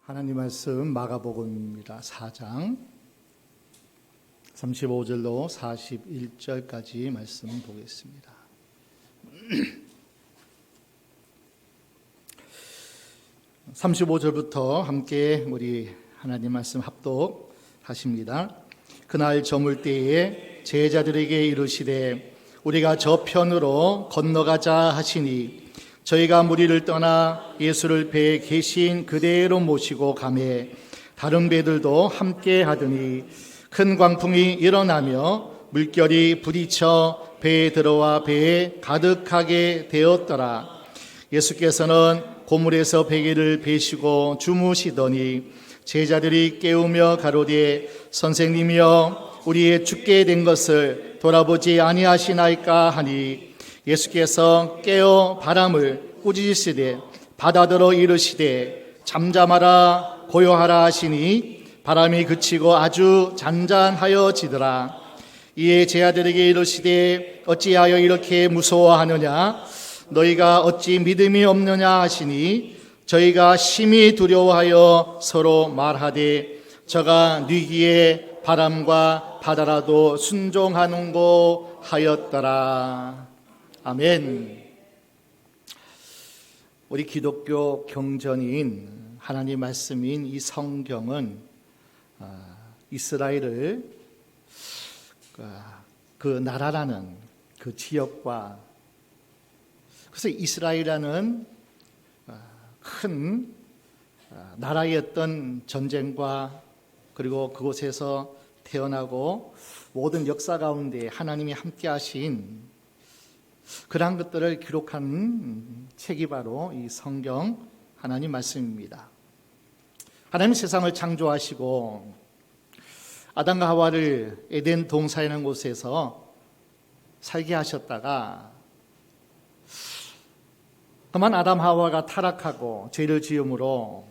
하나님 말씀 마가복음입니다. 4장 35절로 41절까지 말씀 보겠습니다. 35절부터 함께 우리 하나님 말씀 합독하십니다. 그날 저물 때에 제자들에게 이르시되 우리가 저편으로 건너가자 하시니 저희가 무리를 떠나 예수를 배에 계신 그대로 모시고 가매 다른 배들도 함께 하더니 큰 광풍이 일어나며 물결이 부딪혀 배에 들어와 배에 가득하게 되었더라. 예수께서는 고물에서 베개를 베시고 주무시더니 제자들이 깨우며 가로되 선생님이여 우리의 죽게 된 것을 돌아보지 아니하시나이까 하니 예수께서 깨어 바람을 꾸짖으시되 바다더러 이르시되 잠잠하라 고요하라 하시니 바람이 그치고 아주 잔잔하여지더라. 이에 제자들에게 이르시되 어찌하여 이렇게 무서워하느냐 너희가 어찌 믿음이 없느냐 하시니 저희가 심히 두려워하여 서로 말하되 저가 뉘기에 바람과 바다라도 순종하는고 하였더라. 아멘. 우리 기독교 경전인 하나님 말씀인 이 성경은 이스라엘을 그 나라라는 그 지역과 그래서 이스라엘이라는 큰 나라였던 전쟁과 그리고 그곳에서 태어나고 모든 역사 가운데 하나님이 함께 하신 그러한 것들을 기록한 책이 바로 이 성경 하나님 말씀입니다. 하나님 세상을 창조하시고 아담과 하와를 에덴 동산이라는 곳에서 살게 하셨다가 그만 아담 하와가 타락하고 죄를 지음으로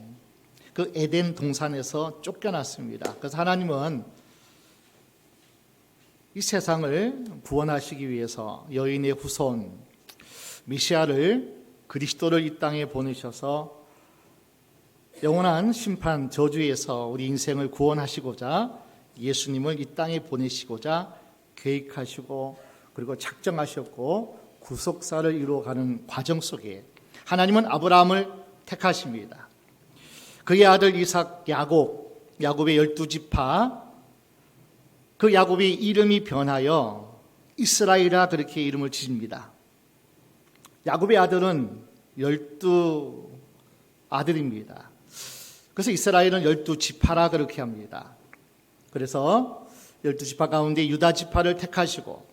그 에덴 동산에서 쫓겨났습니다. 그래서 하나님은 이 세상을 구원하시기 위해서 여인의 후손 메시아를 그리스도를 이 땅에 보내셔서 영원한 심판 저주에서 우리 인생을 구원하시고자 예수님을 이 땅에 보내시고자 계획하시고 그리고 작정하셨고 구속사를 이루어가는 과정 속에 하나님은 아브라함을 택하십니다. 그의 아들 이삭 야곱의 12지파 그 야곱이 이름이 변하여 이스라엘이라 그렇게 이름을 지습니다. 야곱의 아들은 12아들입니다. 그래서 이스라엘은 12지파라 그렇게 합니다. 그래서 12지파 가운데 유다지파를 택하시고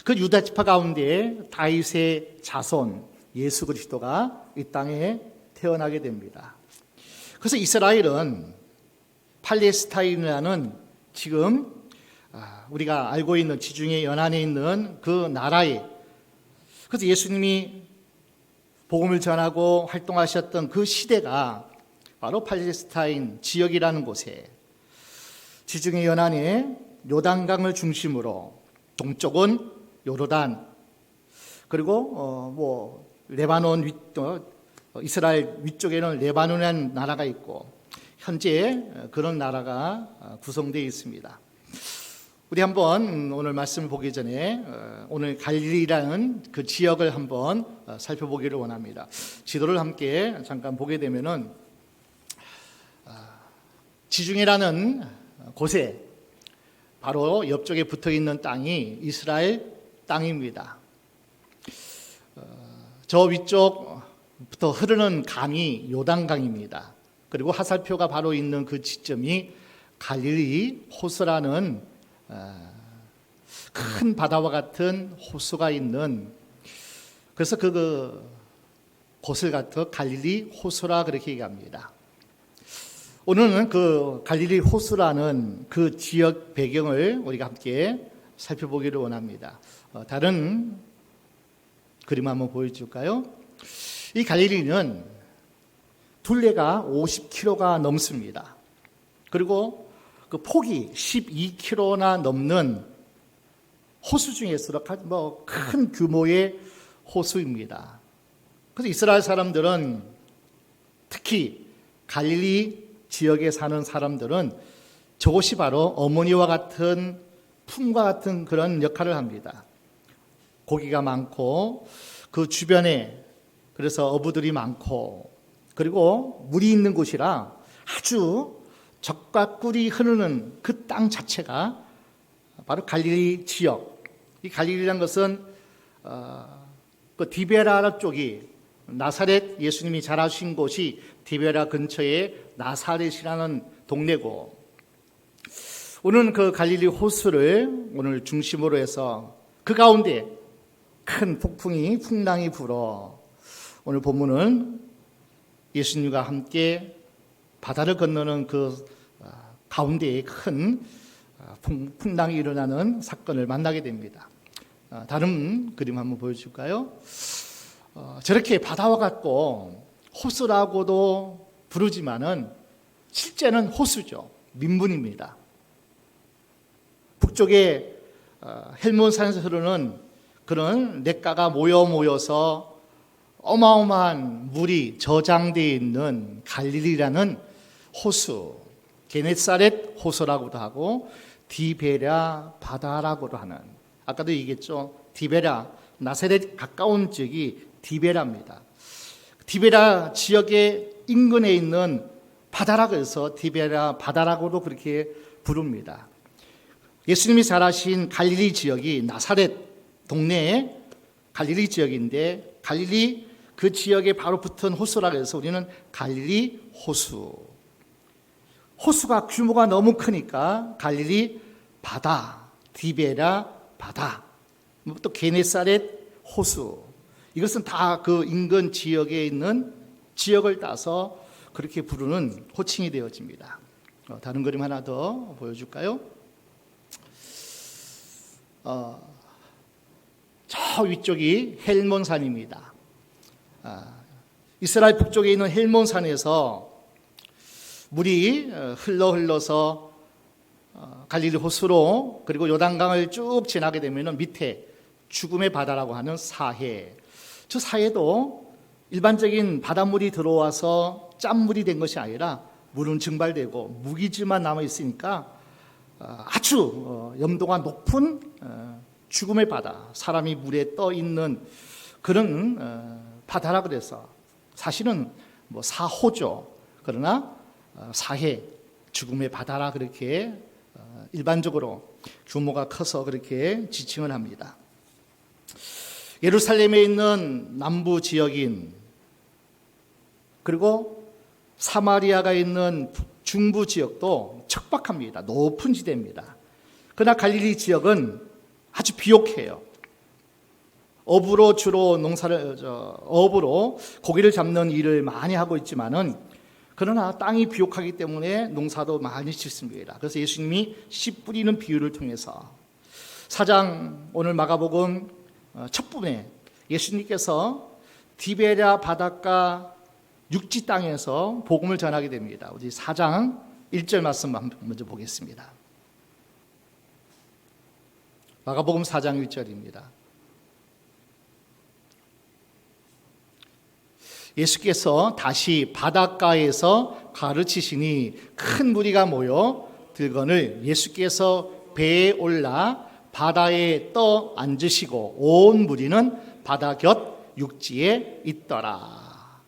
그 유다지파 가운데 다윗의 자손 예수 그리스도가 이 땅에 태어나게 됩니다. 그래서 이스라엘은 팔레스타인이라는 지금 우리가 알고 있는 지중해 연안에 있는 그 나라에 그래서 예수님이 복음을 전하고 활동하셨던 그 시대가 바로 팔레스타인 지역이라는 곳에 지중해 연안에 요단강을 중심으로 동쪽은 요르단 그리고 레바논 이스라엘 위쪽에는 레바논이라는 나라가 있고 현재 그런 나라가 구성되어 있습니다. 우리 한번 오늘 말씀을 보기 전에 오늘 갈릴리라는 그 지역을 한번 살펴보기를 원합니다. 지도를 함께 잠깐 보게 되면은 지중해라는 곳에 바로 옆쪽에 붙어 있는 땅이 이스라엘 땅입니다. 저 위쪽부터 흐르는 강이 요단강입니다. 그리고 화살표가 바로 있는 그 지점이 갈릴리 호수라는 큰 바다와 같은 호수가 있는 그래서 그 곳을 갖다 갈릴리 호수라 그렇게 얘기합니다. 오늘은 그 갈릴리 호수라는 그 지역 배경을 우리가 함께 살펴보기를 원합니다. 다른 그림 한번 보여줄까요? 이 갈릴리는 둘레가 50km가 넘습니다. 그리고 그 폭이 12km나 넘는 호수 중에서도 큰 규모의 호수입니다. 그래서 이스라엘 사람들은 특히 갈릴리 지역에 사는 사람들은 저곳이 바로 어머니와 같은 품과 같은 그런 역할을 합니다. 고기가 많고 그 주변에 그래서 어부들이 많고 그리고 물이 있는 곳이라 아주 젖과 꿀이 흐르는 그 땅 자체가 바로 갈릴리 지역. 이 갈릴리라는 것은 그 디베라 쪽이 나사렛 예수님이 자라신 곳이 디베라 근처에 나사렛이라는 동네고, 오늘은 그 갈릴리 호수를 오늘 중심으로 해서 그 가운데 큰 풍랑이 불어 오늘 본문은 예수님과 함께 바다를 건너는 그 가운데에 큰 풍랑이 일어나는 사건을 만나게 됩니다. 다른 그림 한번 보여줄까요? 저렇게 바다와 같고 호수라고도 부르지만은 실제는 호수죠. 민물입니다. 북쪽에 헬몬산에서 흐르는 그런 냇가가 모여서 어마어마한 물이 저장되어 있는 갈릴리라는 호수, 게네사렛 호수라고도 하고 디베랴 바다라고도 하는, 아까도 얘기했죠. 디베랴, 나사렛 가까운 지역이 디베라입니다. 디베라 지역의 인근에 있는 바다라고 해서 디베라 바다라고도 그렇게 부릅니다. 예수님이 자라신 갈릴리 지역이 나사렛 동네의 갈릴리 지역인데, 갈릴리 그 지역에 바로 붙은 호수라고 해서 우리는 갈릴리 호수. 호수가 규모가 너무 크니까 갈릴리 바다, 디베라 바다, 또 게네사렛 호수, 이것은 다 그 인근 지역에 있는 지역을 따서 그렇게 부르는 호칭이 되어집니다. 다른 그림 하나 더 보여줄까요? 저 위쪽이 헬몬산입니다. 이스라엘 북쪽에 있는 헬몬산에서 물이 흘러서 갈릴리 호수로 그리고 요단강을 쭉 지나게 되면 밑에 죽음의 바다라고 하는 사해, 저 사해도 일반적인 바닷물이 들어와서 짠물이 된 것이 아니라 물은 증발되고 무기질만 남아 있으니까 아주 염도가 높은 죽음의 바다, 사람이 물에 떠 있는 그런 바다라고 그래서 사실은 뭐 사호죠. 그러나 사해, 죽음의 바다라 그렇게 일반적으로 규모가 커서 그렇게 지칭을 합니다. 예루살렘에 있는 남부 지역인 그리고 사마리아가 있는 중부 지역도 척박합니다. 높은 지대입니다. 그러나 갈릴리 지역은 아주 비옥해요. 어부로 주로 어부로 고기를 잡는 일을 많이 하고 있지만은, 그러나 땅이 비옥하기 때문에 농사도 많이 짓습니다. 그래서 예수님이 씨 뿌리는 비유를 통해서 4장 오늘 마가복음 첫 부분에 예수님께서 디베랴 바닷가 육지 땅에서 복음을 전하게 됩니다. 우리 4장 1절 말씀 먼저 보겠습니다. 마가복음 4장 1절입니다. 예수께서 다시 바닷가에서 가르치시니 큰 무리가 모여 들거늘 예수께서 배에 올라 바다에 떠 앉으시고 온 무리는 바다 곁 육지에 있더라.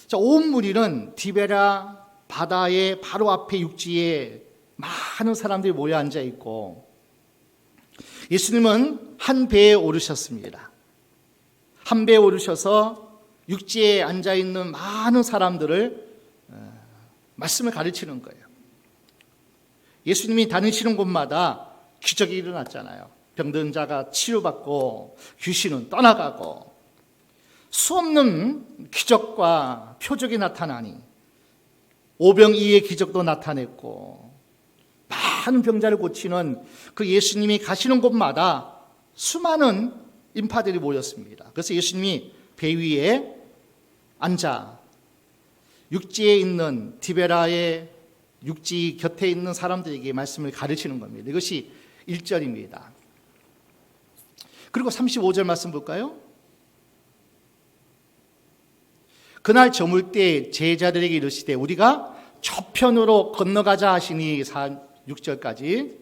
자, 온 무리는 디베라 바다의 바로 앞에 육지에 많은 사람들이 모여 앉아 있고, 예수님은 한 배에 오르셨습니다. 한 배에 오르셔서 육지에 앉아 있는 많은 사람들을 말씀을 가르치는 거예요. 예수님이 다니시는 곳마다 기적이 일어났잖아요. 병든 자가 치유받고 귀신은 떠나가고 수없는 기적과 표적이 나타나니 오병이의 기적도 나타냈고, 많은 병자를 고치는 그 예수님이 가시는 곳마다 수많은 인파들이 모였습니다. 그래서 예수님이 배 위에 앉아 육지에 있는 디베라의 육지 곁에 있는 사람들에게 말씀을 가르치는 겁니다. 이것이 1절입니다. 그리고 35절 말씀 볼까요? 그날 저물 때 제자들에게 이르시되 우리가 저편으로 건너가자 하시니 6절까지.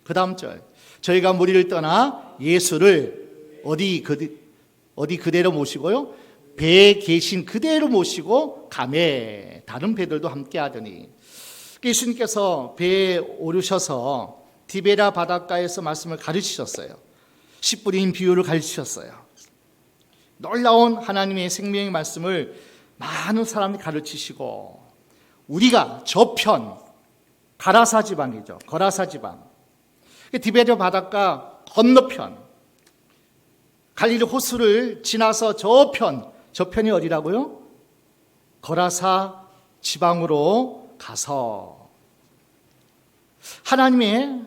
그 다음 절, 저희가 무리를 떠나 예수를 어디 그대로 모시고요, 배에 계신 그대로 모시고 가매 다른 배들도 함께 하더니. 예수님께서 배에 오르셔서 디베랴 바닷가에서 말씀을 가르치셨어요. 씨 뿌린 비유를 가르치셨어요. 놀라운 하나님의 생명의 말씀을 많은 사람이 가르치시고, 우리가 저편 가라사 지방이죠. 거라사 지방, 디베랴 바닷가 건너편 갈릴리 호수를 지나서 저편이 어디라고요? 거라사 지방으로 가서 하나님의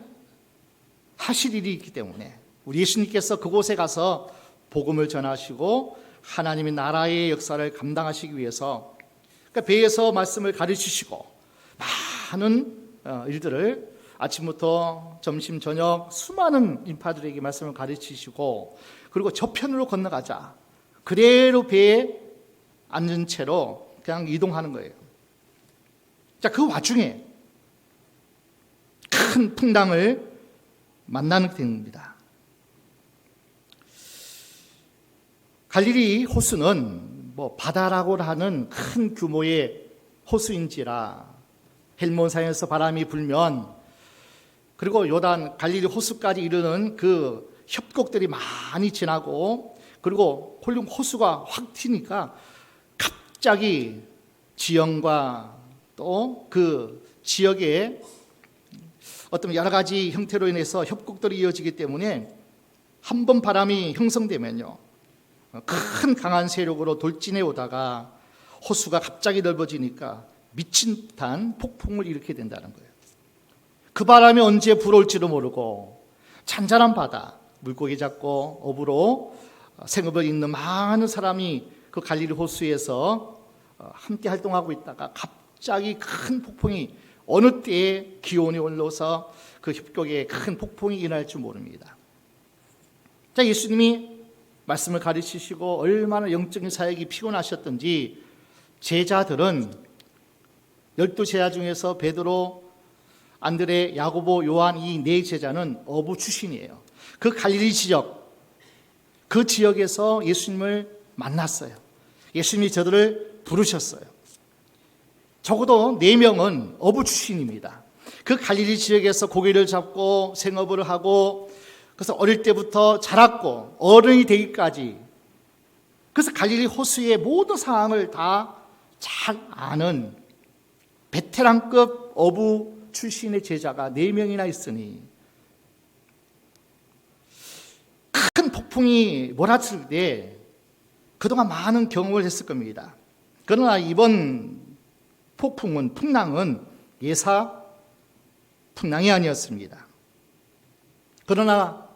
하실 일이 있기 때문에 우리 예수님께서 그곳에 가서 복음을 전하시고 하나님의 나라의 역사를 감당하시기 위해서, 그러니까 배에서 말씀을 가르치시고 많은 일들을 아침부터 점심 저녁 수많은 인파들에게 말씀을 가르치시고, 그리고 저편으로 건너가자, 그대로 배에 앉은 채로 그냥 이동하는 거예요. 자, 그 와중에 큰 풍랑을 만나게 됩니다. 갈릴리 호수는 바다라고 하는 큰 규모의 호수인지라 헬몬산에서 바람이 불면, 그리고 요단 갈릴리 호수까지 이르는 그 협곡들이 많이 지나고, 그리고 홀륨 호수가 확 튀니까 갑자기 지형과 또 그 지역의 어떤 여러 가지 형태로 인해서 협곡들이 이어지기 때문에 한 번 바람이 형성되면요, 큰 강한 세력으로 돌진해 오다가 호수가 갑자기 넓어지니까 미친 듯한 폭풍을 일으키게 된다는 거예요. 그 바람이 언제 불어올지도 모르고 잔잔한 바다, 물고기 잡고 어부로 생업을 잇는 많은 사람이 그 갈릴리 호수에서 함께 활동하고 있다가 갑자기 큰 폭풍이, 어느 때에 기온이 올라서 그 협곡에 큰 폭풍이 일어날 줄 모릅니다. 자, 예수님이 말씀을 가르치시고 얼마나 영적인 사역이 피곤하셨던지 제자들은 12제자 중에서 베드로, 안드레, 야고보, 요한 이 네 제자는 어부 출신이에요. 그 갈릴리 지역, 그 지역에서 예수님을 만났어요. 예수님이 저들을 부르셨어요. 적어도 4명은 어부 출신입니다. 그 갈릴리 지역에서 고기를 잡고 생업을 하고, 그래서 어릴 때부터 자랐고 어른이 되기까지, 그래서 갈릴리 호수의 모든 상황을 다 잘 아는 베테랑급 어부 출신의 제자가 4명이나 있으니 큰 폭풍이 몰아칠 때 그동안 많은 경험을 했을 겁니다. 그러나 이번 풍랑은 예사 풍랑이 아니었습니다. 그러나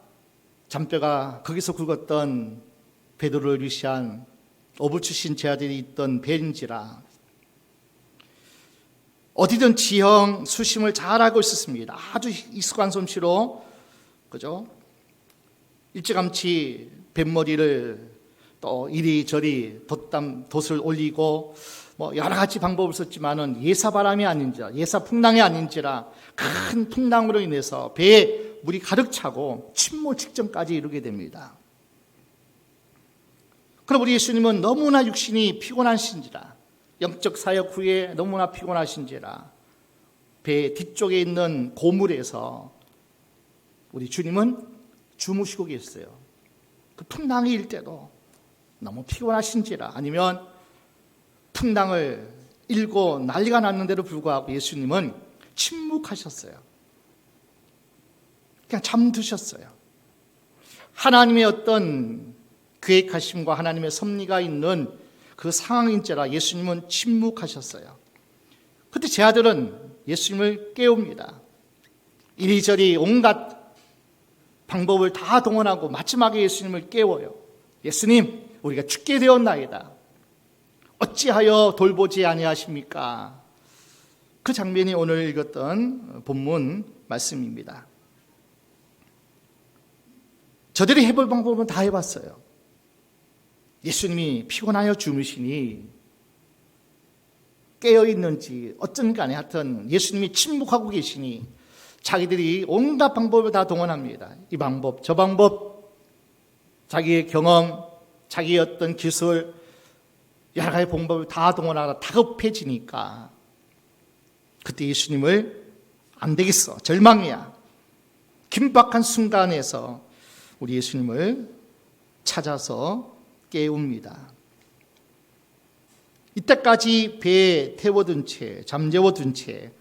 잔뼈가 거기서 굵었던 베드로를 위시한 어부 출신 제자들이 있던 배인지라 어디든 지형, 수심을 잘 알고 있었습니다. 아주 익숙한 솜씨로, 그죠? 일찌감치 뱃머리를 또 이리저리 돛을 올리고 여러 가지 방법을 썼지만은 예사바람이 아닌지라, 예사풍랑이 아닌지라 큰 풍랑으로 인해서 배에 물이 가득 차고 침몰 직전까지 이르게 됩니다. 그럼 우리 예수님은 너무나 육신이 피곤하신지라, 영적 사역 후에 너무나 피곤하신지라 배 뒤쪽에 있는 고물에서 우리 주님은 주무시고 계셨어요. 그 풍랑이 일 때도 너무 피곤하신지라, 아니면 풍랑을 일고 난리가 났는데도 불구하고 예수님은 침묵하셨어요. 그냥 잠드셨어요. 하나님의 어떤 계획하심과 하나님의 섭리가 있는 그 상황인지라 예수님은 침묵하셨어요. 그때 제 아들은 예수님을 깨웁니다. 이리저리 온갖 방법을 다 동원하고 마지막에 예수님을 깨워요. 예수님, 우리가 죽게 되었나이다. 어찌하여 돌보지 아니하십니까? 그 장면이 오늘 읽었던 본문 말씀입니다. 저들이 해볼 방법은 다 해봤어요. 예수님이 피곤하여 주무시니 깨어있는지 어쩐 간에 하여튼 예수님이 침묵하고 계시니 자기들이 온갖 방법을 다 동원합니다. 이 방법, 저 방법, 자기의 경험, 자기의 어떤 기술, 여러 가지 방법을 다 동원하다 다급해지니까 그때 예수님을 안 되겠어, 절망이야. 긴박한 순간에서 우리 예수님을 찾아서 깨웁니다. 이때까지 배에 태워둔 채, 잠재워둔 채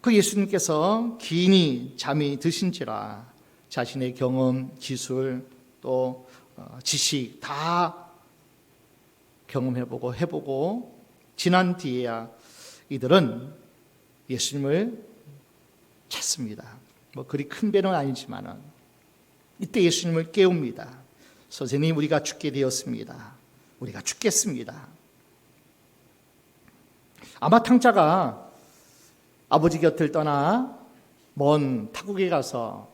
그 예수님께서 긴히 잠이 드신지라 자신의 경험, 기술, 또 지식 다 경험해보고 해보고 지난 뒤에야 이들은 예수님을 찾습니다. 뭐 그리 큰 배는 아니지만은 이때 예수님을 깨웁니다. 선생님, 우리가 죽게 되었습니다. 우리가 죽겠습니다. 아마 탕자가 아버지 곁을 떠나 먼 타국에 가서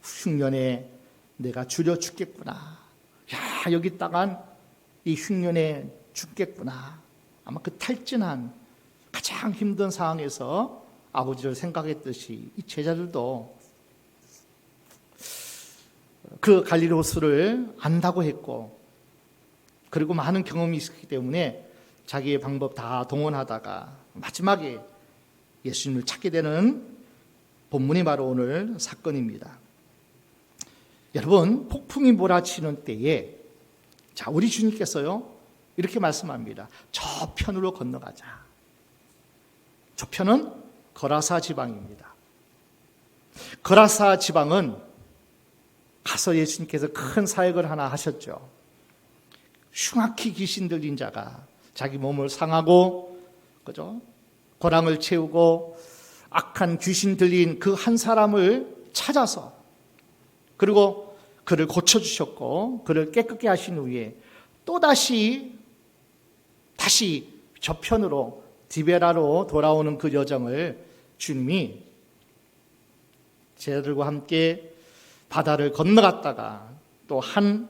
흉년에 내가 줄여 죽겠구나. 야, 여기 있다간 이 흉년에 죽겠구나. 아마 그 탈진한 가장 힘든 상황에서 아버지를 생각했듯이 이 제자들도 그 갈릴리 호수를 안다고 했고, 그리고 많은 경험이 있었기 때문에 자기의 방법 다 동원하다가 마지막에 예수님을 찾게 되는 본문이 바로 오늘 사건입니다. 여러분, 폭풍이 몰아치는 때에 자, 우리 주님께서요 이렇게 말씀합니다. 저 편으로 건너가자. 저 편은 거라사 지방입니다. 거라사 지방은 가서 예수님께서 큰 사역을 하나 하셨죠. 흉악히 귀신 들린 자가 자기 몸을 상하고, 그죠? 고랑을 채우고 악한 귀신 들린 그 한 사람을 찾아서, 그리고 그를 고쳐주셨고 그를 깨끗게 하신 후에 또다시 저편으로 디베라로 돌아오는 그 여정을 주님이 제자들과 함께 바다를 건너갔다가 또 한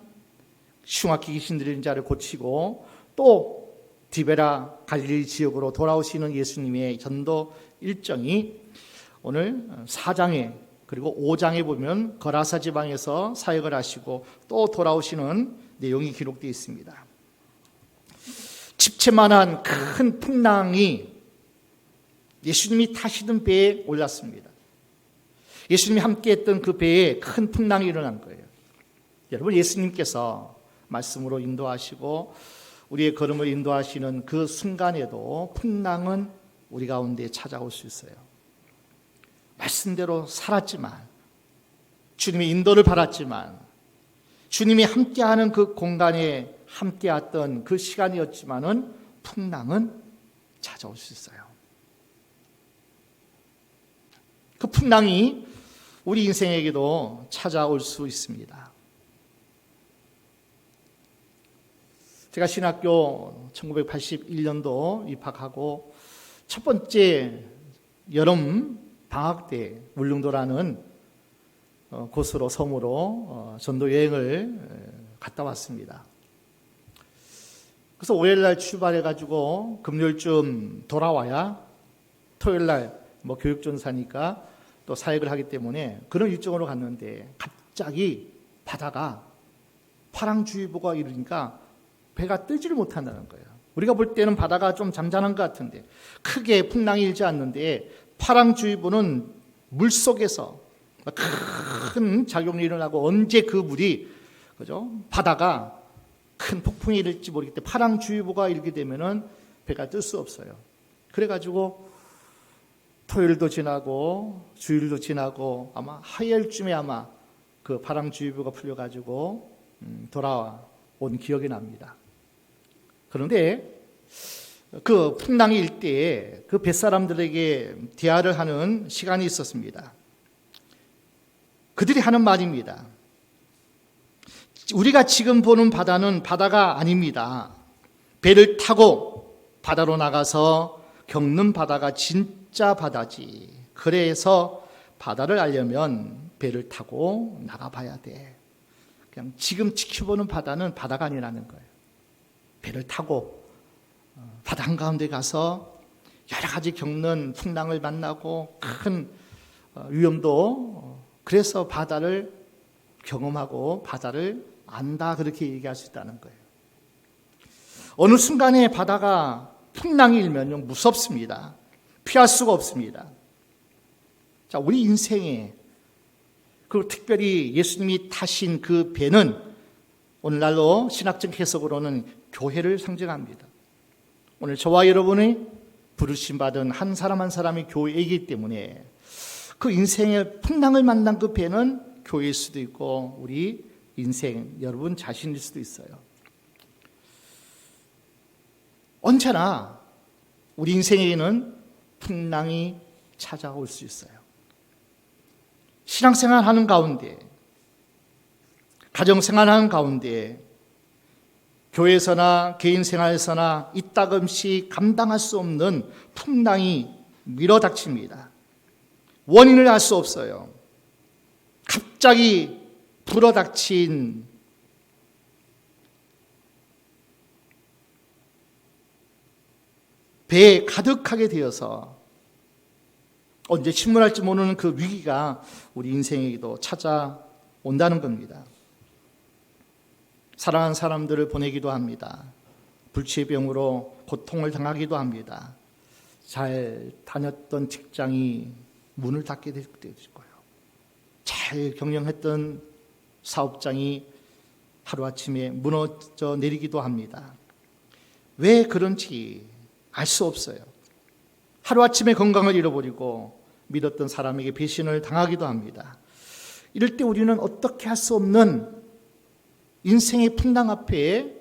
흉악히 귀신 들린 자를 고치고 또 디베라 갈릴리 지역으로 돌아오시는 예수님의 전도 일정이 오늘 4장에 그리고 5장에 보면 거라사 지방에서 사역을 하시고 또 돌아오시는 내용이 기록되어 있습니다. 집채만한 큰 풍랑이 예수님이 타시던 배에 올랐습니다. 예수님이 함께했던 그 배에 큰 풍랑이 일어난 거예요. 여러분, 예수님께서 말씀으로 인도하시고 우리의 걸음을 인도하시는 그 순간에도 풍랑은 우리 가운데 찾아올 수 있어요. 말씀대로 살았지만, 주님의 인도를 받았지만, 주님이 함께하는 그 공간에 함께했던 그 시간이었지만은 풍랑은 찾아올 수 있어요. 그 풍랑이 우리 인생에게도 찾아올 수 있습니다. 제가 신학교 1981년도 입학하고 첫 번째 여름 방학 때 울릉도라는 곳으로, 섬으로 전도 여행을 갔다 왔습니다. 그래서 5일날 출발해가지고 금요일쯤 돌아와야 토요일날 교육전사니까 또 사역을 하기 때문에 그런 일정으로 갔는데 갑자기 바다가 파랑주의보가 이르니까 배가 뜨지를 못한다는 거예요. 우리가 볼 때는 바다가 좀 잠잠한 것 같은데 크게 풍랑이 일지 않는데 파랑주의보는 물속에서 큰 작용이 일어나고 언제 그 물이, 그죠? 바다가 큰 폭풍이 일지 모르기 때문에 파랑주의보가 일게 되면은 배가 뜰 수 없어요. 그래가지고 토요일도 지나고 주일도 지나고 아마 화요일쯤에 아마 그 파랑주의보가 풀려가지고 돌아온 기억이 납니다. 그런데 그 풍랑이 일 때에 그 뱃사람들에게 대화를 하는 시간이 있었습니다. 그들이 하는 말입니다. 우리가 지금 보는 바다는 바다가 아닙니다. 배를 타고 바다로 나가서 겪는 바다가 진짜 바다지. 그래서 바다를 알려면 배를 타고 나가봐야 돼. 그냥 지금 지켜보는 바다는 바다가 아니라는 거예요. 배를 타고 바다 한가운데 가서 여러 가지 겪는 풍랑을 만나고 큰 위험도, 그래서 바다를 경험하고 바다를 안다, 그렇게 얘기할 수 있다는 거예요. 어느 순간에 바다가 풍랑이 일면요 무섭습니다. 피할 수가 없습니다. 자, 우리 인생에, 그리고 특별히 예수님이 타신 그 배는 오늘날로 신학적 해석으로는 교회를 상징합니다. 오늘 저와 여러분이 부르심 받은 한 사람 한 사람이 교회이기 때문에 그 인생의 풍랑을 만난 그 배는 교회일 수도 있고 우리 인생, 여러분 자신일 수도 있어요. 언제나 우리 인생에는 풍랑이 찾아올 수 있어요. 신앙생활 하는 가운데, 가정생활 하는 가운데, 교회에서나 개인생활에서나 이따금씩 감당할 수 없는 풍랑이 밀어닥칩니다. 원인을 알 수 없어요. 갑자기 불어닥친 배에 가득하게 되어서 언제 침몰할지 모르는 그 위기가 우리 인생에게도 찾아온다는 겁니다. 사랑하는 사람들을 보내기도 합니다. 불치의 병으로 고통을 당하기도 합니다. 잘 다녔던 직장이 문을 닫게 될 때도 있고요. 잘 경영했던 사업장이 하루아침에 무너져 내리기도 합니다. 왜 그런지 알 수 없어요. 하루아침에 건강을 잃어버리고 믿었던 사람에게 배신을 당하기도 합니다. 이럴 때 우리는 어떻게 할 수 없는 인생의 풍랑 앞에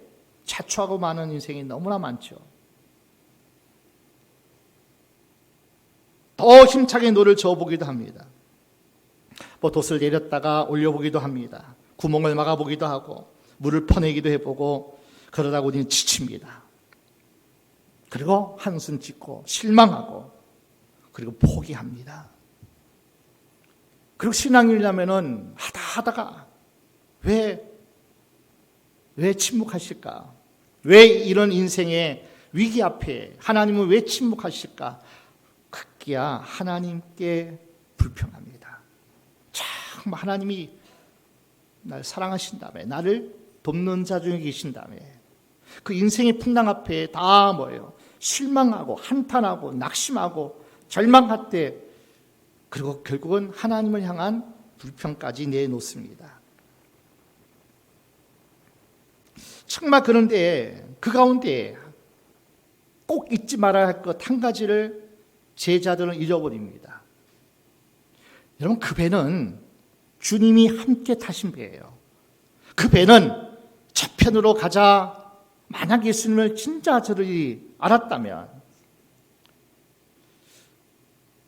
자초하고 많은 인생이 너무나 많죠. 더 힘차게 노를 저어보기도 합니다. 돛을 내렸다가 올려보기도 합니다. 구멍을 막아보기도 하고 물을 퍼내기도 해보고, 그러다 우리는 지칩니다. 그리고 한숨 짓고 실망하고 그리고 포기합니다. 그리고 신앙이라면은 하다가 왜 침묵하실까? 왜 이런 인생의 위기 앞에 하나님은 왜 침묵하실까? 급기야 하나님께 불평합니다. 정말 하나님이 날 사랑하신다며, 나를 돕는 자 중에 계신다며, 그 인생의 풍랑 앞에 다 뭐예요? 실망하고 한탄하고 낙심하고 절망할 때, 그리고 결국은 하나님을 향한 불평까지 내놓습니다. 정말 그런데 그 가운데 꼭 잊지 말아야 할 것 한 가지를 제자들은 잃어버립니다. 여러분, 그 배는 주님이 함께 타신 배예요. 그 배는 저편으로 가자. 만약 예수님을 진짜 저들이 알았다면,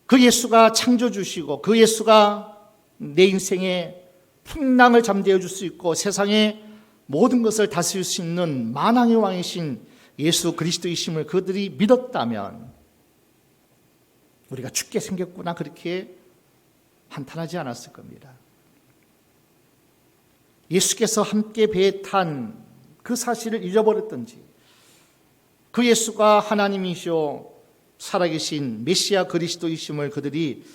그 예수가 창조주시고 그 예수가 내 인생에 풍랑을 잠재워 줄 수 있고 세상의 모든 것을 다스릴 수 있는 만왕의 왕이신 예수 그리스도이심을 그들이 믿었다면 우리가 죽게 생겼구나, 그렇게 한탄하지 않았을 겁니다. 예수께서 함께 배에 탄 그 사실을 잊어버렸던지, 그 예수가 하나님이시오 살아계신 메시아 그리스도이심을 그들이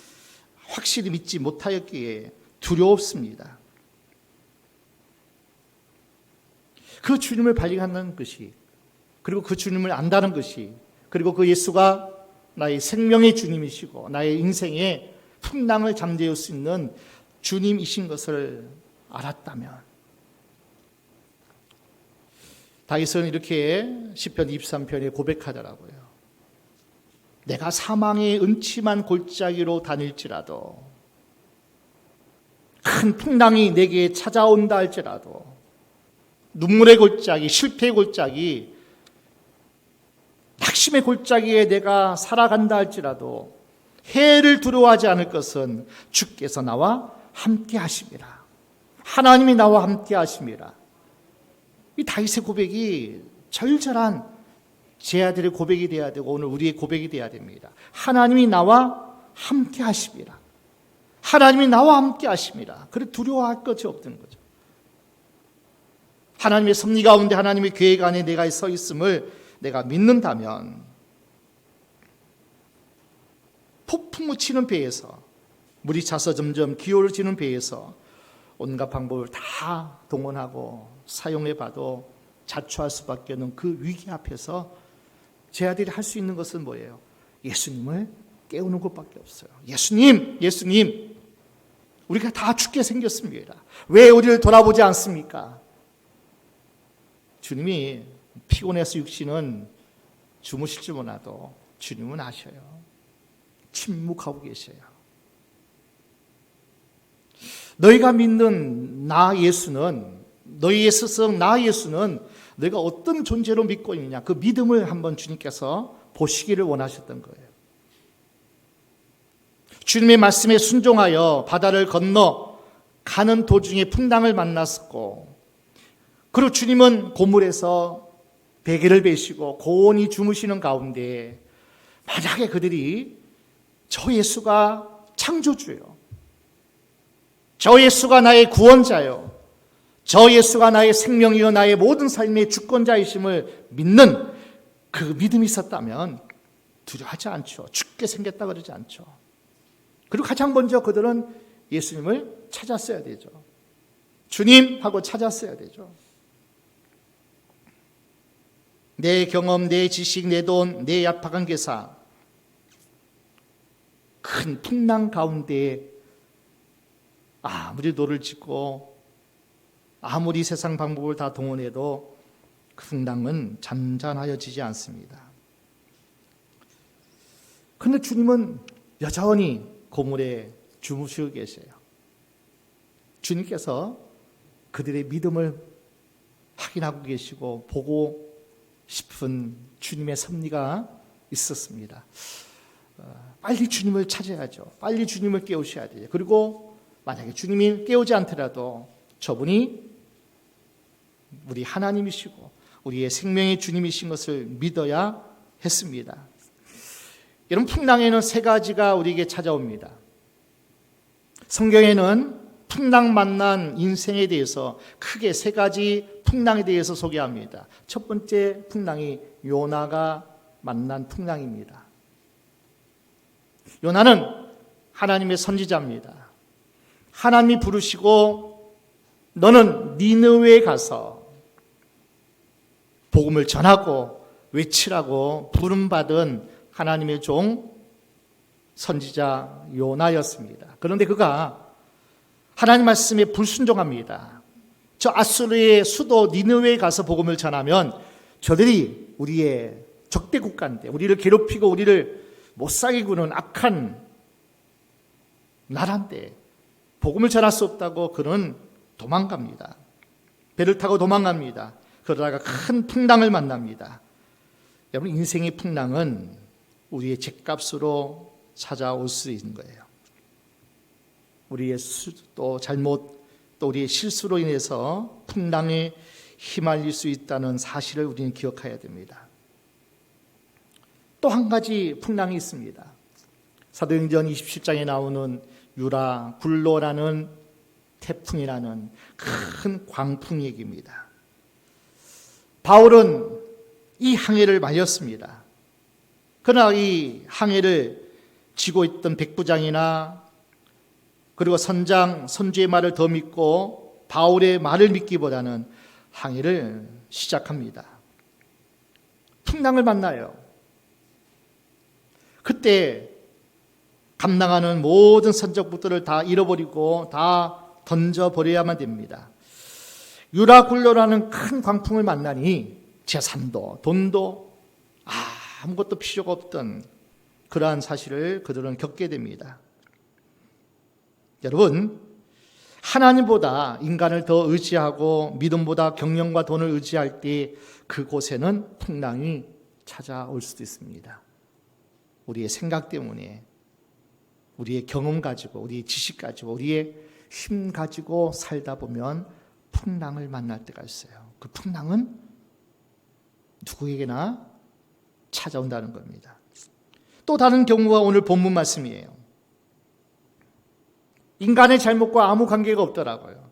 확실히 믿지 못하였기에 두려웠습니다. 그 주님을 발견하는 것이, 그리고 그 주님을 안다는 것이, 그리고 그 예수가 나의 생명의 주님이시고 나의 인생의 풍랑을 잠재울 수 있는 주님이신 것을 알았다면, 다윗은 이렇게 시편 23편에 고백하더라고요. 내가 사망의 음침한 골짜기로 다닐지라도, 큰 풍랑이 내게 찾아온다 할지라도, 눈물의 골짜기, 실패의 골짜기, 낙심의 골짜기에 내가 살아간다 할지라도 해를 두려워하지 않을 것은 주께서 나와 함께 하심이라. 하나님이 나와 함께 하심이라. 이 다윗의 고백이 절절한 제 아들의 고백이 되어야 되고 오늘 우리의 고백이 되어야 됩니다. 하나님이 나와 함께 하심이라. 하나님이 나와 함께 하심이라. 그래 두려워할 것이 없던 거죠. 하나님의 섭리 가운데, 하나님의 계획 안에 내가 서 있음을 내가 믿는다면 폭풍우 치는 배에서, 물이 차서 점점 기울어지는 배에서 온갖 방법을 다 동원하고 사용해봐도 자초할 수밖에 없는 그 위기 앞에서 제 아들이 할 수 있는 것은 뭐예요? 예수님을 깨우는 것밖에 없어요. 예수님, 예수님, 우리가 다 죽게 생겼습니다. 왜 우리를 돌아보지 않습니까? 주님이 피곤해서 육신은 주무실 줄 몰라도 주님은 아셔요. 침묵하고 계셔요. 너희가 믿는 나 예수는, 너희의 스승 나 예수는 너희가 어떤 존재로 믿고 있느냐, 그 믿음을 한번 주님께서 보시기를 원하셨던 거예요. 주님의 말씀에 순종하여 바다를 건너 가는 도중에 풍랑을 만났고, 그리고 주님은 고물에서 베개를 베시고 고온히 주무시는 가운데 만약에 그들이 저 예수가 창조주요, 저 예수가 나의 구원자요, 저 예수가 나의 생명이요 나의 모든 삶의 주권자이심을 믿는 그 믿음이 있었다면 두려워하지 않죠. 죽게 생겼다 그러지 않죠. 그리고 가장 먼저 그들은 예수님을 찾았어야 되죠. 주님 하고 찾았어야 되죠. 내 경험, 내 지식, 내 돈, 내 얄팍한 계산, 큰 풍랑 가운데 아무리 돌을 짓고 아무리 세상 방법을 다 동원해도 그 풍랑은 잔잔하여지지 않습니다. 그런데 주님은 여전히 고물에 주무시고 계세요. 주님께서 그들의 믿음을 확인하고 계시고 보고 싶은 주님의 섭리가 있었습니다. 빨리 주님을 찾아야죠. 빨리 주님을 깨우셔야 돼요. 그리고 만약에 주님이 깨우지 않더라도 저분이 우리 하나님이시고 우리의 생명의 주님이신 것을 믿어야 했습니다. 여러분, 풍랑에는 세 가지가 우리에게 찾아옵니다. 성경에는 풍랑 만난 인생에 대해서 크게 세 가지 풍랑에 대해서 소개합니다. 첫 번째 풍랑이 요나가 만난 풍랑입니다. 요나는 하나님의 선지자입니다. 하나님이 부르시고 너는 니느웨에 가서 복음을 전하고 외치라고 부름받은 하나님의 종 선지자 요나였습니다. 그런데 그가 하나님 말씀에 불순종합니다. 저 아수르의 수도 니느웨에 가서 복음을 전하면 저들이 우리의 적대 국가인데 우리를 괴롭히고 우리를 못살게 구는 악한 나라인데 복음을 전할 수 없다고 그는 도망갑니다. 배를 타고 도망갑니다. 그러다가 큰 풍랑을 만납니다. 여러분, 인생의 풍랑은 우리의 죗값으로 찾아올 수 있는 거예요. 우리의 또 잘못, 또 우리의 실수로 인해서 풍랑에 휘말릴 수 있다는 사실을 우리는 기억해야 됩니다. 또 한 가지 풍랑이 있습니다. 사도행전 27장에 나오는 유라 굴로라는 태풍이라는 큰 광풍 얘기입니다. 바울은 이 항해를 말렸습니다. 그러나 이 항해를 지고 있던 백부장이나 그리고 선장, 선주의 말을 더 믿고 바울의 말을 믿기보다는 항해를 시작합니다. 풍랑을 만나요. 그때 감당하는 모든 선적부들을 다 잃어버리고 다 던져버려야만 됩니다. 유라굴로라는 큰 광풍을 만나니 재산도 돈도 아무것도 필요가 없던 그러한 사실을 그들은 겪게 됩니다. 여러분, 하나님보다 인간을 더 의지하고 믿음보다 경영과 돈을 의지할 때 그곳에는 풍랑이 찾아올 수도 있습니다. 우리의 생각 때문에, 우리의 경험 가지고, 우리의 지식 가지고, 우리의 힘 가지고 살다 보면 풍랑을 만날 때가 있어요. 그 풍랑은 누구에게나 찾아온다는 겁니다. 또 다른 경우가 오늘 본문 말씀이에요. 인간의 잘못과 아무 관계가 없더라고요.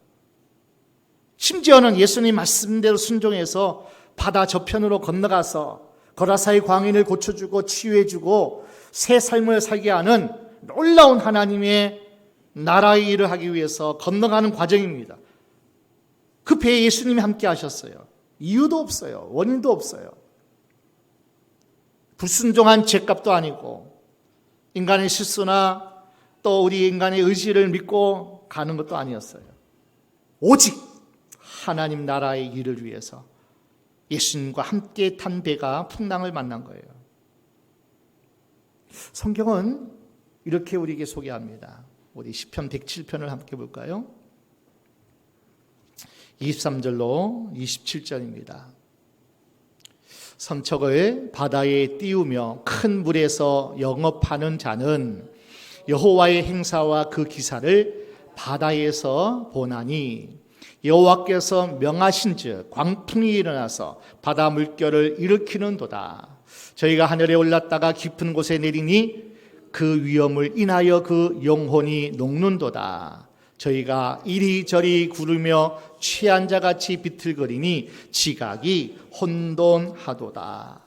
심지어는 예수님 말씀대로 순종해서 바다 저편으로 건너가서 거라사의 광인을 고쳐주고 치유해주고 새 삶을 살게 하는 놀라운 하나님의 나라의 일을 하기 위해서 건너가는 과정입니다. 그 배에 예수님이 함께 하셨어요. 이유도 없어요. 원인도 없어요. 불순종한 죄값도 아니고 인간의 실수나 또 우리 인간의 의지를 믿고 가는 것도 아니었어요. 오직 하나님 나라의 일을 위해서 예수님과 함께 탄 배가 풍랑을 만난 거예요. 성경은 이렇게 우리에게 소개합니다. 우리 시편 107편을 함께 볼까요? 23절로 27절입니다. 선척을 바다에 띄우며 큰 물에서 영업하는 자는 여호와의 행사와 그 기사를 바다에서 보나니 여호와께서 명하신즉 광풍이 일어나서 바다 물결을 일으키는도다. 저희가 하늘에 올랐다가 깊은 곳에 내리니 그 위험을 인하여 그 영혼이 녹는도다. 저희가 이리저리 구르며 취한 자같이 비틀거리니 지각이 혼돈하도다.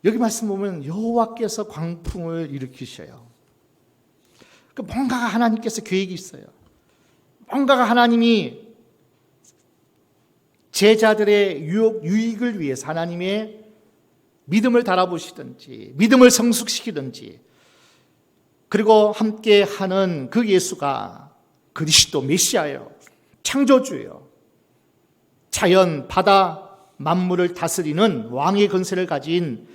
여기 말씀 보면 여호와께서 광풍을 일으키셔요. 뭔가가 하나님께서 계획이 있어요. 뭔가가 하나님이 제자들의 유익을 위해서 하나님의 믿음을 달아보시든지 믿음을 성숙시키든지, 그리고 함께 하는 그 예수가 그리스도 메시아예요. 창조주예요. 자연, 바다, 만물을 다스리는 왕의 권세를 가진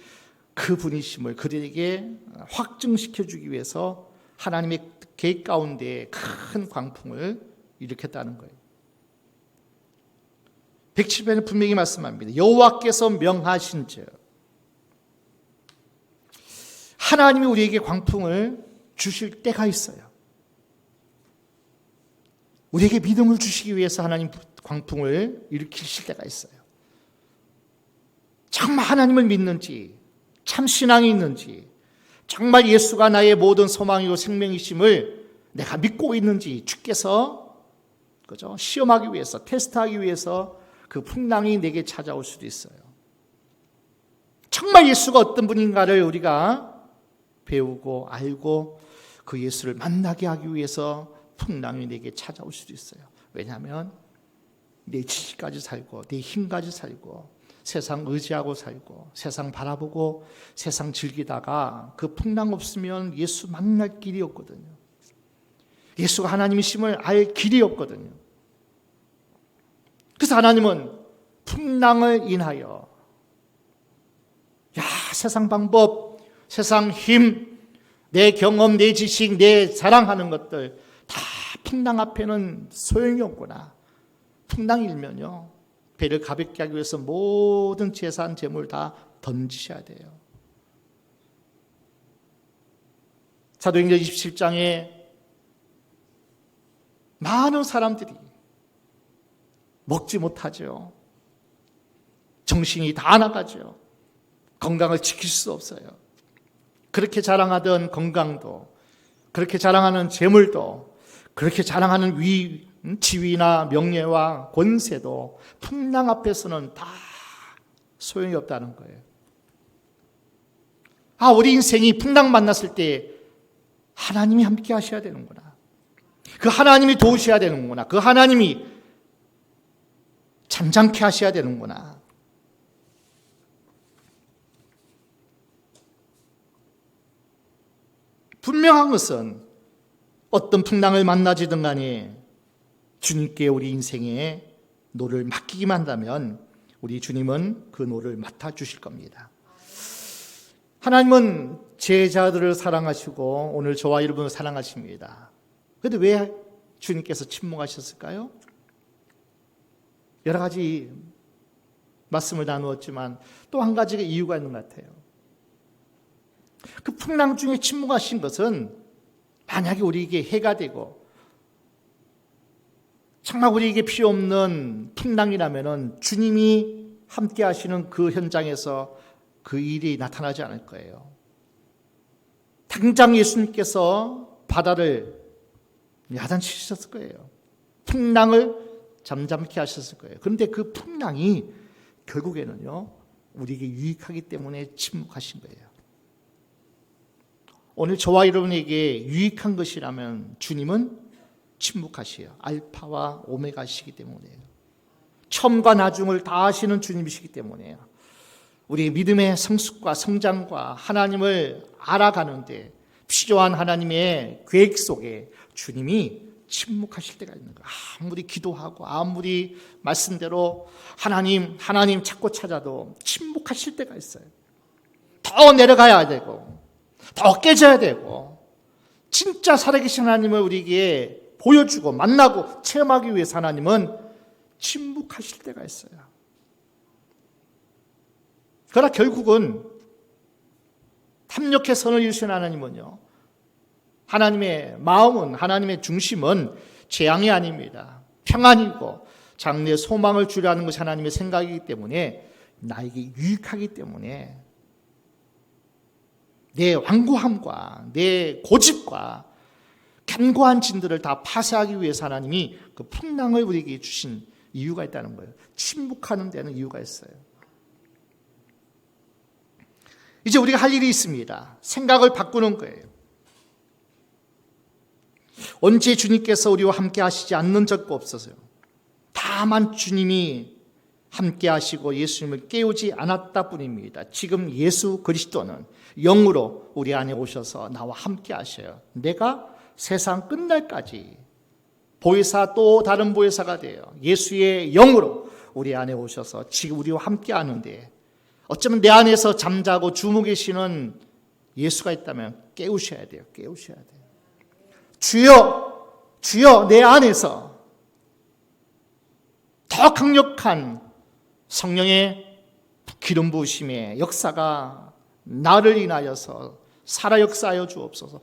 그 분이심을 그들에게 확증시켜주기 위해서 하나님의 계획 가운데 큰 광풍을 일으켰다는 거예요. 107편은 분명히 말씀합니다. 여호와께서 명하신즉, 하나님이 우리에게 광풍을 주실 때가 있어요. 우리에게 믿음을 주시기 위해서 하나님 광풍을 일으키실 때가 있어요. 정말 하나님을 믿는지, 참 신앙이 있는지, 정말 예수가 나의 모든 소망이고 생명이심을 내가 믿고 있는지 주께서 그죠? 시험하기 위해서, 테스트하기 위해서 그 풍랑이 내게 찾아올 수도 있어요. 정말 예수가 어떤 분인가를 우리가 배우고 알고 그 예수를 만나게 하기 위해서 풍랑이 내게 찾아올 수도 있어요. 왜냐하면 내 지식까지 살고 내 힘까지 살고 세상 의지하고 살고 세상 바라보고 세상 즐기다가 그 풍랑 없으면 예수 만날 길이 없거든요. 예수가 하나님이심을 알 길이 없거든요. 그래서 하나님은 풍랑을 인하여 세상 방법, 세상 힘, 내 경험, 내 지식, 내 자랑하는 것들 다 풍랑 앞에는 소용이 없구나. 풍랑이 일면요, 배를 가볍게 하기 위해서 모든 재산, 재물 다 던지셔야 돼요. 사도행전 27장에 많은 사람들이 먹지 못하죠. 정신이 다 나가죠. 건강을 지킬 수 없어요. 그렇게 자랑하던 건강도, 그렇게 자랑하는 재물도, 그렇게 자랑하는 지위나 명예와 권세도 풍랑 앞에서는 다 소용이 없다는 거예요. 우리 인생이 풍랑 만났을 때 하나님이 함께 하셔야 되는구나. 그 하나님이 도우셔야 되는구나. 그 하나님이 잠잠케 하셔야 되는구나. 분명한 것은 어떤 풍랑을 만나지든 간에 주님께 우리 인생의 노를 맡기기만 한다면 우리 주님은 그 노를 맡아주실 겁니다. 하나님은 제자들을 사랑하시고 오늘 저와 여러분을 사랑하십니다. 그런데 왜 주님께서 침묵하셨을까요? 여러 가지 말씀을 나누었지만 또 한 가지가 이유가 있는 것 같아요. 그 풍랑 중에 침묵하신 것은 만약에 우리에게 해가 되고 정말 우리에게 필요 없는 풍랑이라면 주님이 함께 하시는 그 현장에서 그 일이 나타나지 않을 거예요. 당장 예수님께서 바다를 야단치셨을 거예요. 풍랑을 잠잠케 하셨을 거예요. 그런데 그 풍랑이 결국에는요, 우리에게 유익하기 때문에 침묵하신 거예요. 오늘 저와 여러분에게 유익한 것이라면 주님은 침묵하시요. 알파와 오메가시기 때문이에요. 처음과 나중을 다 아시는 주님이시기 때문이에요. 우리 믿음의 성숙과 성장과 하나님을 알아가는데 필요한 하나님의 계획 속에 주님이 침묵하실 때가 있는 거예요. 아무리 기도하고 아무리 말씀대로 하나님 찾고 찾아도 침묵하실 때가 있어요. 더 내려가야 되고 더 깨져야 되고 진짜 살아계신 하나님을 우리에게 보여주고 만나고 체험하기 위해서 하나님은 침묵하실 때가 있어요. 그러나 결국은 탐욕의 선을 이루신 하나님은요, 하나님의 마음은, 하나님의 중심은 재앙이 아닙니다. 평안이고 장래의 소망을 주려는 것이 하나님의 생각이기 때문에, 나에게 유익하기 때문에 내 완고함과 내 고집과 견고한 진들을 다 파쇄하기 위해서 하나님이 그 풍랑을 우리에게 주신 이유가 있다는 거예요. 침묵하는 데는 이유가 있어요. 이제 우리가 할 일이 있습니다. 생각을 바꾸는 거예요. 언제 주님께서 우리와 함께 하시지 않는 적도 없어서요. 다만 주님이 함께 하시고 예수님을 깨우지 않았다 뿐입니다. 지금 예수 그리스도는 영으로 우리 안에 오셔서 나와 함께 하셔요. 내가 세상 끝날까지 보혜사 또 다른 보혜사가 돼요. 예수의 영으로 우리 안에 오셔서 지금 우리와 함께 하는데, 어쩌면 내 안에서 잠자고 주무 계시는 예수가 있다면 깨우셔야 돼요. 깨우셔야 돼요. 주여, 주여, 내 안에서 더 강력한 성령의 기름 부으심의 역사가 나를 인하여서 살아 역사하여 주옵소서.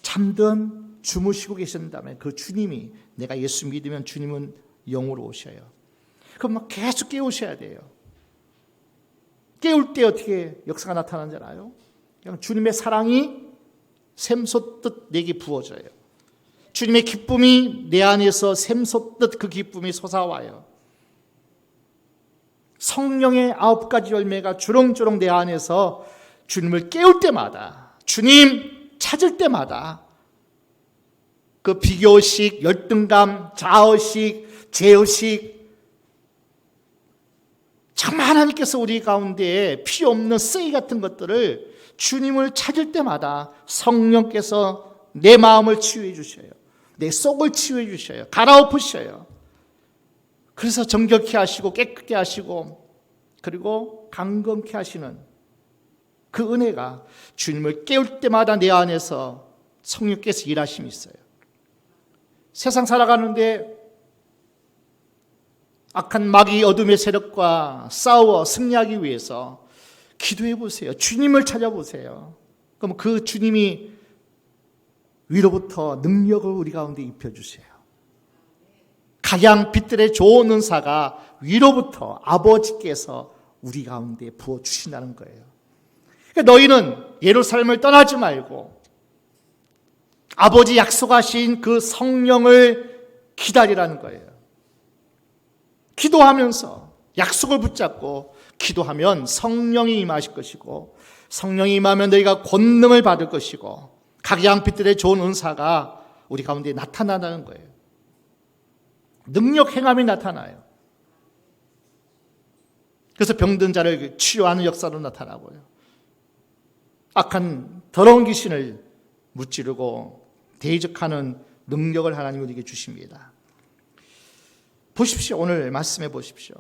잠든 주무시고 계신다면 그 주님이, 내가 예수 믿으면 주님은 영으로 오셔요. 그럼 막 계속 깨우셔야 돼요. 깨울 때 어떻게 역사가 나타나는지 알아요? 그냥 주님의 사랑이 샘솟듯 내게 부어져요. 주님의 기쁨이 내 안에서 샘솟듯 그 기쁨이 솟아와요. 성령의 9가지 열매가 주렁주렁 내 안에서 주님을 깨울 때마다, 주님 찾을 때마다 그 비교의식, 열등감, 자의식, 죄의식, 정말 하나님께서 우리 가운데에 필요 없는 쓰이 같은 것들을 주님을 찾을 때마다 성령께서 내 마음을 치유해 주셔요. 내 속을 치유해 주셔요. 갈아엎으셔요. 그래서 정결케 하시고 깨끗게 하시고 그리고 강건케 하시는 그 은혜가 주님을 깨울 때마다 내 안에서 성령께서 일하심이 있어요. 세상 살아가는데 악한 마귀 어둠의 세력과 싸워 승리하기 위해서 기도해 보세요. 주님을 찾아보세요. 그럼 그 주님이 위로부터 능력을 우리 가운데 입혀주세요. 각양 빛들의 좋은 은사가 위로부터 아버지께서 우리 가운데 부어주신다는 거예요. 그러니까 너희는 예루살렘을 떠나지 말고 아버지 약속하신 그 성령을 기다리라는 거예요. 기도하면서 약속을 붙잡고 기도하면 성령이 임하실 것이고, 성령이 임하면 너희가 권능을 받을 것이고, 각양 빛들의 좋은 은사가 우리 가운데 나타나는 거예요. 능력 행함이 나타나요. 그래서 병든 자를 치료하는 역사로 나타나고요. 악한 더러운 귀신을 무찌르고 대적하는 능력을 하나님이 우리에게 주십니다. 보십시오. 오늘 말씀해 보십시오.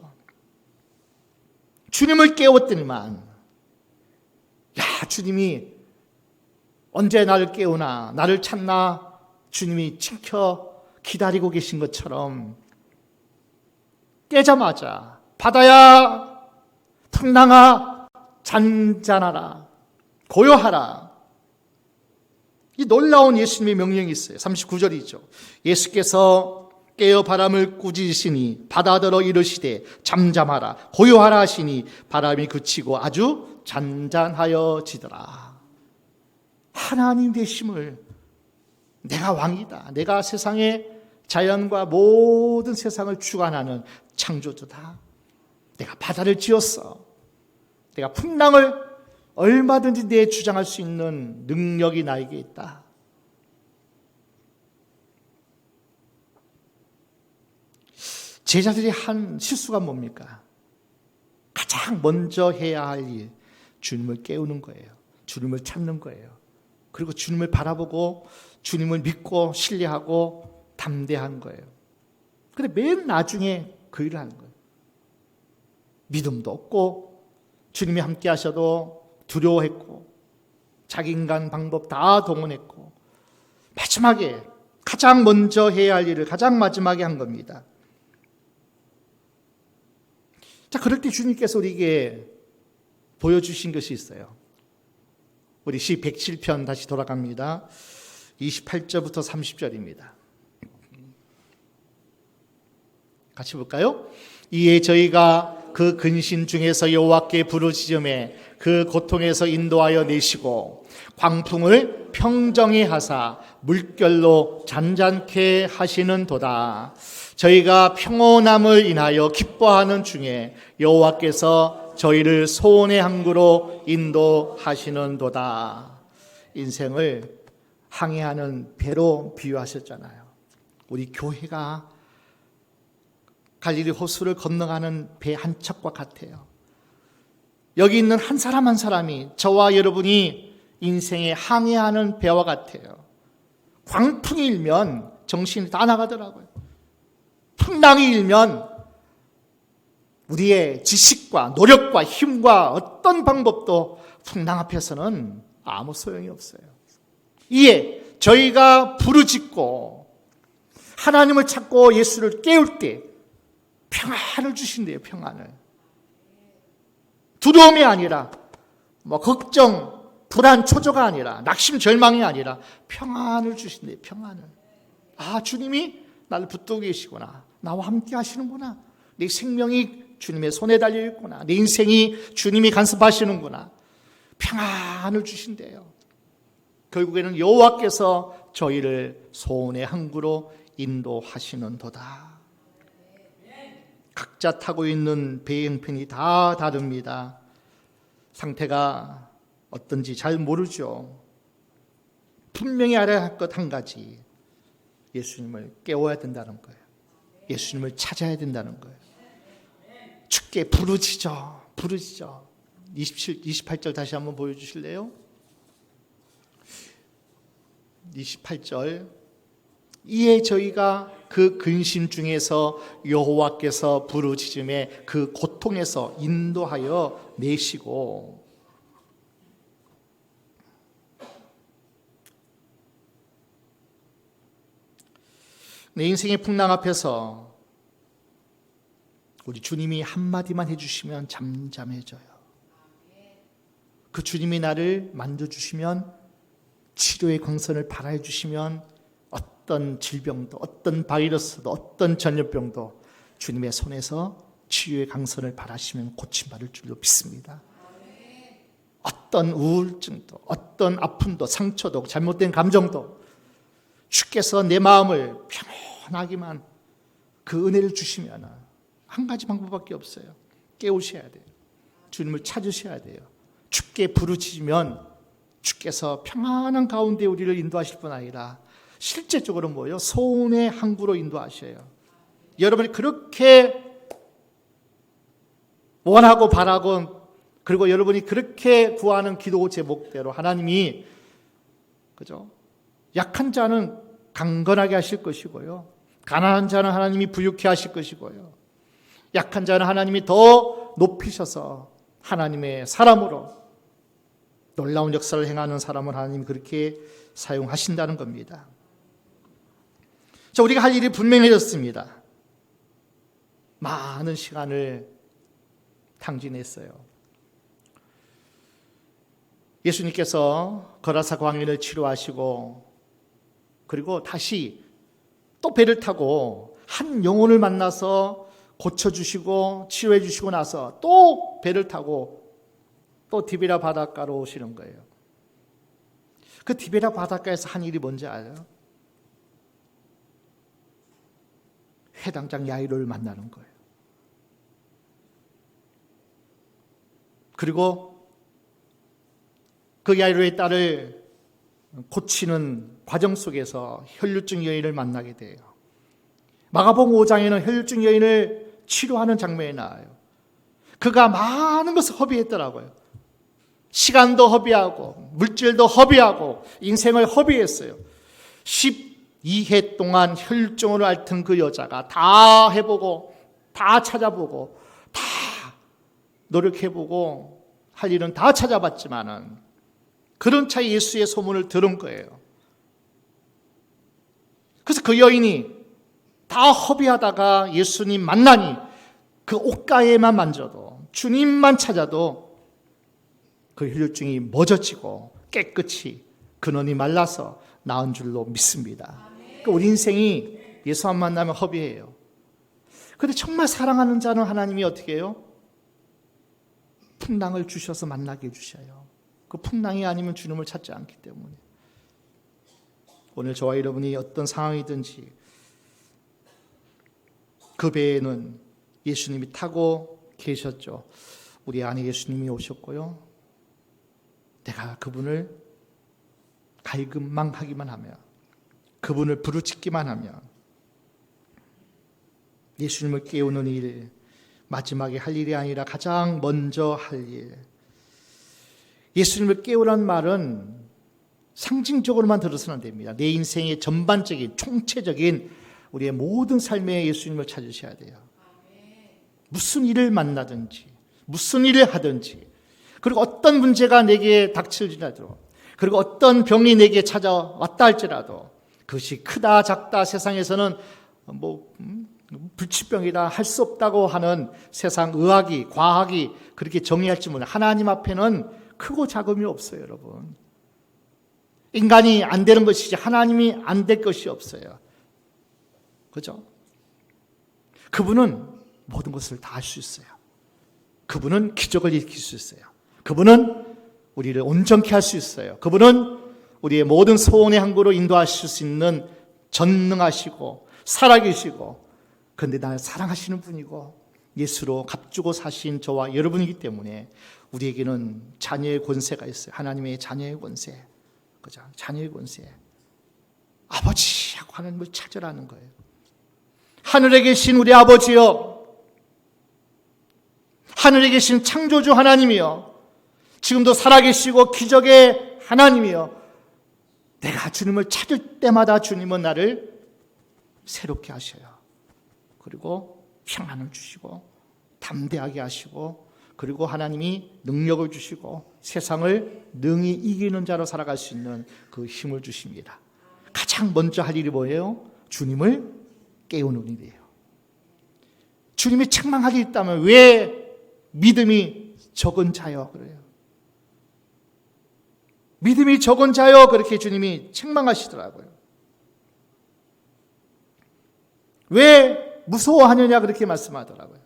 주님을 깨웠더니만, 주님이 언제 나를 깨우나, 나를 찾나, 주님이 지켜 기다리고 계신 것처럼 깨자마자 바다야 풍랑아 잔잔하라, 고요하라. 이 놀라운 예수님의 명령이 있어요. 39절이죠. 예수께서 깨어 바람을 꾸짖으시니 바다더러 이르시되 잠잠하라 고요하라 하시니 바람이 그치고 아주 잔잔하여지더라. 하나님 되심을, 내가 왕이다, 내가 세상의 자연과 모든 세상을 주관하는 창조주다, 내가 바다를 지었어, 내가 풍랑을 얼마든지 내주장할 수 있는 능력이 나에게 있다. 제자들이 한 실수가 뭡니까? 가장 먼저 해야 할 일, 주님을 깨우는 거예요. 주님을 찾는 거예요. 그리고 주님을 바라보고 주님을 믿고 신뢰하고 담대한 거예요. 근데 맨 나중에 그 일을 하는 거예요. 믿음도 없고 주님이 함께 하셔도 두려워했고 자기 인간 방법 다 동원했고 마지막에 가장 먼저 해야 할 일을 가장 마지막에 한 겁니다. 자, 그럴 때 주님께서 우리에게 보여주신 것이 있어요. 우리 시 107편 다시 돌아갑니다. 28절부터 30절입니다. 같이 볼까요? 이에 저희가 그 근심 중에서 여호와께 부르짖음에 그 고통에서 인도하여 내시고 광풍을 평정히 하사 물결로 잔잔케 하시는도다. 저희가 평온함을 인하여 기뻐하는 중에 여호와께서 저희를 소원의 항구로 인도하시는도다. 인생을 항해하는 배로 비유하셨잖아요. 우리 교회가 갈릴리 호수를 건너가는 배 한 척과 같아요. 여기 있는 한 사람 한 사람이 저와 여러분이 인생에 항해하는 배와 같아요. 광풍이 일면 정신이 다 나가더라고요. 풍랑이 일면 우리의 지식과 노력과 힘과 어떤 방법도 풍랑 앞에서는 아무 소용이 없어요. 이에 저희가 부르짖고 하나님을 찾고 예수를 깨울 때 평안을 주신대요. 평안을. 두려움이 아니라 걱정, 불안, 초조가 아니라 낙심, 절망이 아니라 평안을 주신대요. 평안을. 아, 주님이 나를 붙들고 계시구나. 나와 함께 하시는구나. 내 생명이 주님의 손에 달려 있구나. 내 인생이 주님이 간섭하시는구나. 평안을 주신대요. 결국에는 여호와께서 저희를 소원의 항구로 인도하시는도다. 각자 타고 있는 배의 형편이 다 다릅니다. 상태가 어떤지 잘 모르죠. 분명히 알아야 할 것 한 가지, 예수님을 깨워야 된다는 거예요. 예수님을 찾아야 된다는 거예요. 주께 부르짖어. 28절 다시 한번 보여주실래요? 28절. 이에 저희가 그 근심 중에서 여호와께서 부르짖음에 그 고통에서 인도하여 내시고. 내 인생의 풍랑 앞에서 우리 주님이 한마디만 해주시면 잠잠해져요. 그 주님이 나를 만져주시면, 치료의 광선을 발하여 주시면 어떤 질병도, 어떤 바이러스도, 어떤 전염병도 주님의 손에서 치유의 강선을 발하시면 고침받을 줄로 믿습니다. 어떤 우울증도, 어떤 아픔도, 상처도, 잘못된 감정도 주께서 내 마음을 평온하기만 그 은혜를 주시면 한 가지 방법밖에 없어요. 깨우셔야 돼요. 주님을 찾으셔야 돼요. 주께 부르짖으면 주께서 평안한 가운데 우리를 인도하실 뿐 아니라 실제적으로 뭐예요? 소원의 항구로 인도하셔요. 여러분이 그렇게 원하고 바라고, 그리고 여러분이 그렇게 구하는 기도 제목대로 하나님이, 그죠? 약한 자는 강건하게 하실 것이고요, 가난한 자는 하나님이 부유케 하실 것이고요, 약한 자는 하나님이 더 높이셔서 하나님의 사람으로 놀라운 역사를 행하는 사람을 하나님이 그렇게 사용하신다는 겁니다. 자, 우리가 할 일이 분명해졌습니다. 많은 시간을 탕진했어요. 예수님께서 거라사 광야를 치료하시고 그리고 다시 또 배를 타고 한 영혼을 만나서 고쳐주시고 치료해주시고 나서 또 배를 타고 또 디베랴 바닷가로 오시는 거예요. 그 디베랴 바닷가에서 한 일이 뭔지 알아요? 회당장 야이로를 만나는 거예요. 그리고 그 야이로의 딸을 고치는 과정 속에서 혈류증 여인을 만나게 돼요. 마가복음 5장에는 혈류증 여인을 치료하는 장면이 나와요. 그가 많은 것을 허비했더라고요. 시간도 허비하고 물질도 허비하고 인생을 허비했어요. 12해 동안 혈류증으로 앓던 그 여자가 다 해보고 다 찾아보고 다 노력해보고 할 일은 다 찾아봤지만은 그런 차에 예수의 소문을 들은 거예요. 그래서 그 여인이 다 허비하다가 예수님 만나니 그 옷가에만 만져도 주님만 찾아도 그 혈류증이 멎어지고 깨끗이 근원이 말라서 나은 줄로 믿습니다. 그러니까 우리 인생이 예수 안 만나면 허비해요. 그런데 정말 사랑하는 자는 하나님이 어떻게 해요? 풍랑을 주셔서 만나게 해주셔요. 그 풍랑이 아니면 주님을 찾지 않기 때문에. 오늘 저와 여러분이 어떤 상황이든지 그 배에는 예수님이 타고 계셨죠. 우리 안에 예수님이 오셨고요. 내가 그분을 갈급망하기만 하면, 그분을 부르짖기만 하면 예수님을 깨우는 일, 마지막에 할 일이 아니라 가장 먼저 할 일. 예수님을 깨우라는 말은 상징적으로만 들어서는 안 됩니다. 내 인생의 전반적인 총체적인 우리의 모든 삶에 예수님을 찾으셔야 돼요. 무슨 일을 만나든지 무슨 일을 하든지, 그리고 어떤 문제가 내게 닥칠지라도, 그리고 어떤 병이 내게 찾아왔다 할지라도, 그것이 크다 작다 세상에서는 불치병이다 할 수 없다고 하는 세상 의학이 과학이 그렇게 정의할지 몰라요. 하나님 앞에는 크고 작음이 없어요. 여러분, 인간이 안 되는 것이지 하나님이 안 될 것이 없어요. 그죠? 그분은 모든 것을 다 할 수 있어요. 그분은 기적을 일으킬 수 있어요. 그분은 우리를 온전케 할 수 있어요. 그분은 우리의 모든 소원의 항구로 인도하실 수 있는 전능하시고 살아계시고, 그런데 나를 사랑하시는 분이고 예수로 값주고 사신 저와 여러분이기 때문에 우리에게는 자녀의 권세가 있어요. 하나님의 자녀의 권세. 그죠? 자녀의 권세. 아버지하고 하나님을 찾으라는 거예요. 하늘에 계신 우리 아버지여, 하늘에 계신 창조주 하나님이여, 지금도 살아계시고 기적의 하나님이여, 내가 주님을 찾을 때마다 주님은 나를 새롭게 하셔요. 그리고 평안을 주시고 담대하게 하시고, 그리고 하나님이 능력을 주시고 세상을 능히 이기는 자로 살아갈 수 있는 그 힘을 주십니다. 가장 먼저 할 일이 뭐예요? 주님을 깨우는 일이에요. 주님이 책망할 일이 있다면 왜 믿음이 적은 자여 그래요? 믿음이 적은 자여, 그렇게 주님이 책망하시더라고요. 왜 무서워하느냐 그렇게 말씀하더라고요.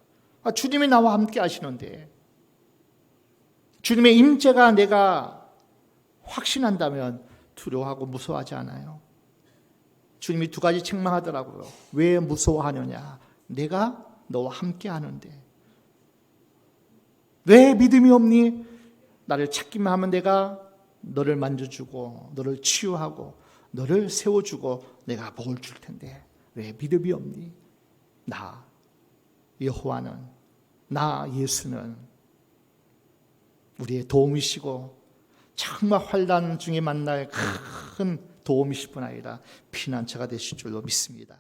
주님이 나와 함께 하시는데, 주님의 임재가 내가 확신한다면 두려워하고 무서워하지 않아요. 주님이 두 가지 책망하더라고요. 왜 무서워하느냐? 내가 너와 함께 하는데. 왜 믿음이 없니? 나를 찾기만 하면 내가 너를 만져주고 너를 치유하고 너를 세워주고 내가 복을 줄 텐데 왜 믿음이 없니? 나 여호와는, 나 예수는 우리의 도움이시고 정말 환난 중에 만날 큰 도움이실 뿐 아니라 피난처가 되실 줄로 믿습니다.